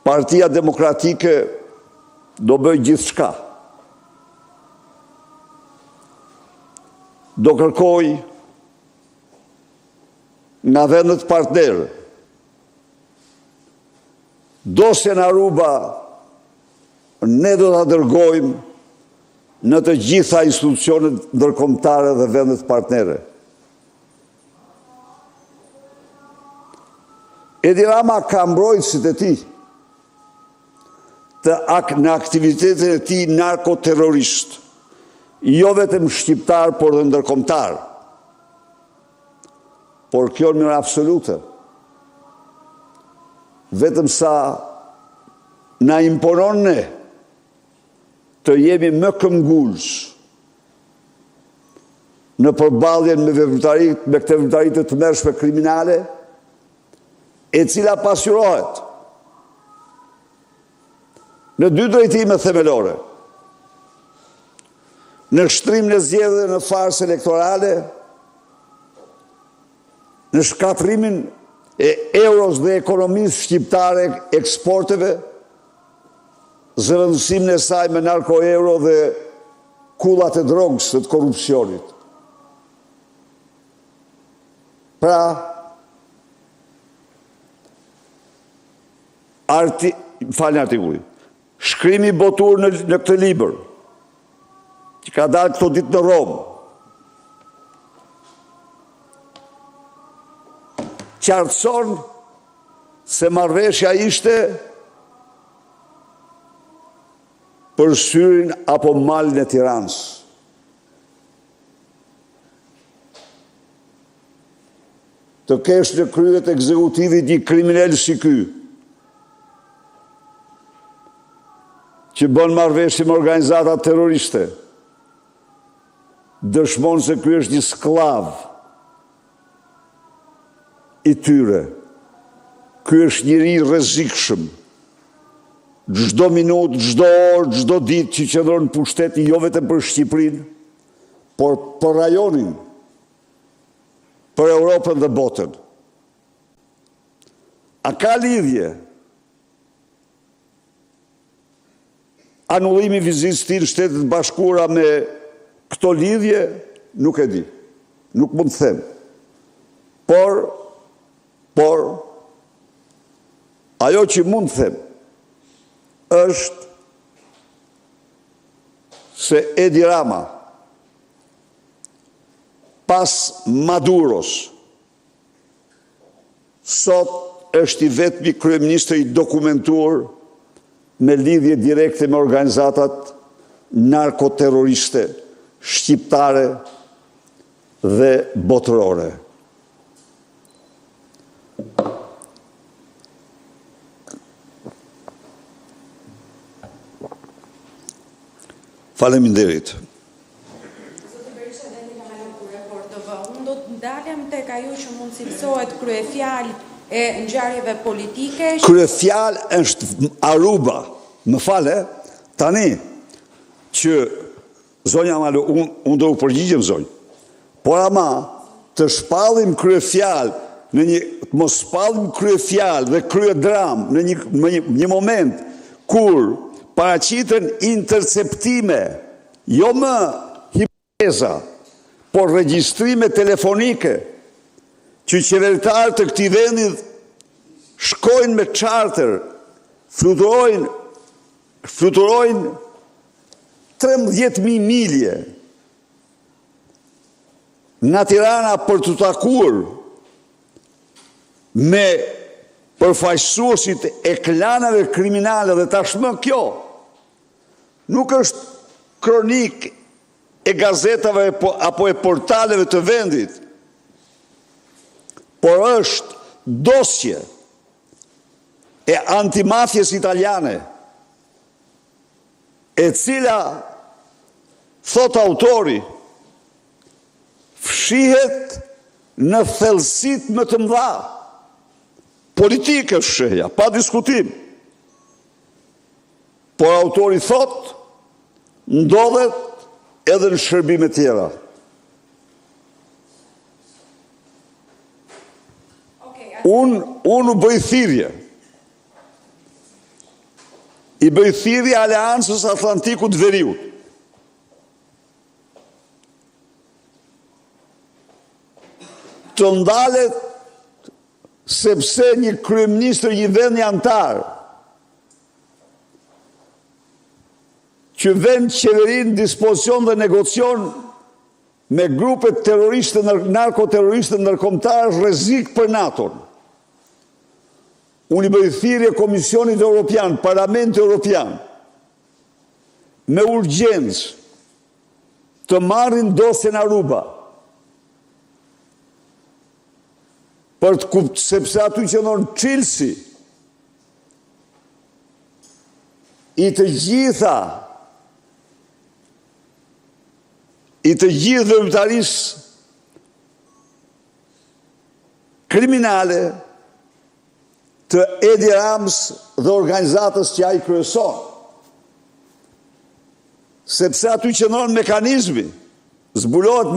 Partia Demokratike do bëj gjithë shka. Do kërkoj nga vendet partnerë, dosjen Aruba ne do të dërgojmë në të gjitha institucionet ndërkombëtare dhe vendet partnere. Edi Rama ka mbrojtësit e tij në aktivitetin e tij narkoterrorist, jo vetëm shqiptar, por dhe ndërkombëtar. Por kjo në mënyrë absolute. Vetëm sa na imponon ne të jemi më këmbgulës në përballjen me këtë veprimtari të tmerrshme kriminale, e cila pasqyrohet në dy drejtime themelore: në shtrimin e zgjedhjeve në farsë elektorale, në shkatrimin e euros dhe ekonomisë shqiptare eksporteve, zëvendësimin e saj me narko-euro dhe kullat e drogës të korrupsionit. Pra, shkrimi botur në këtë libër, që ka dalë këto ditë në Romë, qartëson se marrëveshja ishte për Syrin apo malin e Tiranës. Të kesh në kryet ekzekutivit një kriminal si ky, që bën marrëveshje me organizata terroriste, dëshmon se ky është një sklav i tyre. Ky është njëri i rrezikshëm. Çdo minutë, çdo orë, çdo ditë që qëndron në pushtet, jo vetëm për Shqipërinë, por për rajonin, për Europën dhe botën. A ka lidhje anullimi vizitës së tij në Shtetet Bashkuara me këto lidhje? Nuk e di. Nuk mund të them. Por ajo që mund të them është se Edi Rama, pas Maduros, sot është i vetmi kryeministër i dokumentuar me lidhje direkte me organizatat narkoterroriste, shqiptare dhe botërore. Faleminderit. Zotë Berisha dhe një halë kure por të vë. Unë do të ndalem tek ajo që mund cilësohet kryefjalë e ngjarjeve politike. Kryefjalë është Aruba. Më fale, tani që zonja Malu, unë do u përgjigjem zonjë. Por ama të shpallim kryefjalë mos shpallim kryefjalë dhe kryedram në një moment kur paraqiten interceptime, jo më hipoteza, por regjistrime telefonike, që qeveritarët të këtij vendi shkojnë me charter, fluturojnë 13.000 milje nga Tirana për të takuar me përfaqësuesit e klanave kriminale, dhe tashmë kjo nuk është kronik e gazetave apo e portaleve të vendit, por është dosje e antimafjes italiane, e cila, thot autori, fshihet në thellësit më të mëdha politike shehja, pa diskutim. Por autori thot, ndodhet edhe në shërbime tjera. Unë u bëj thirrje i bëj thirrje Aleancës Atlantikut Veriut. Të ndalet sepse një kryeministër një vendi antar që vend qeverin dispozicion dhe negocion me grupet terroriste, narkoterroriste ndërkombëtar rrezik për NATO-n. Unë i bëj thirrje Komisionit Evropian, Parlamentit Evropian, me urgjencë të marrin dosjen Aruba, për të sepse aty qëndron çelësi i të gjithë veprimtarisë kriminale të Edi Rams dhe organizatës që ai kryeson. Sepse aty qëndron mekanizmi, zbulohet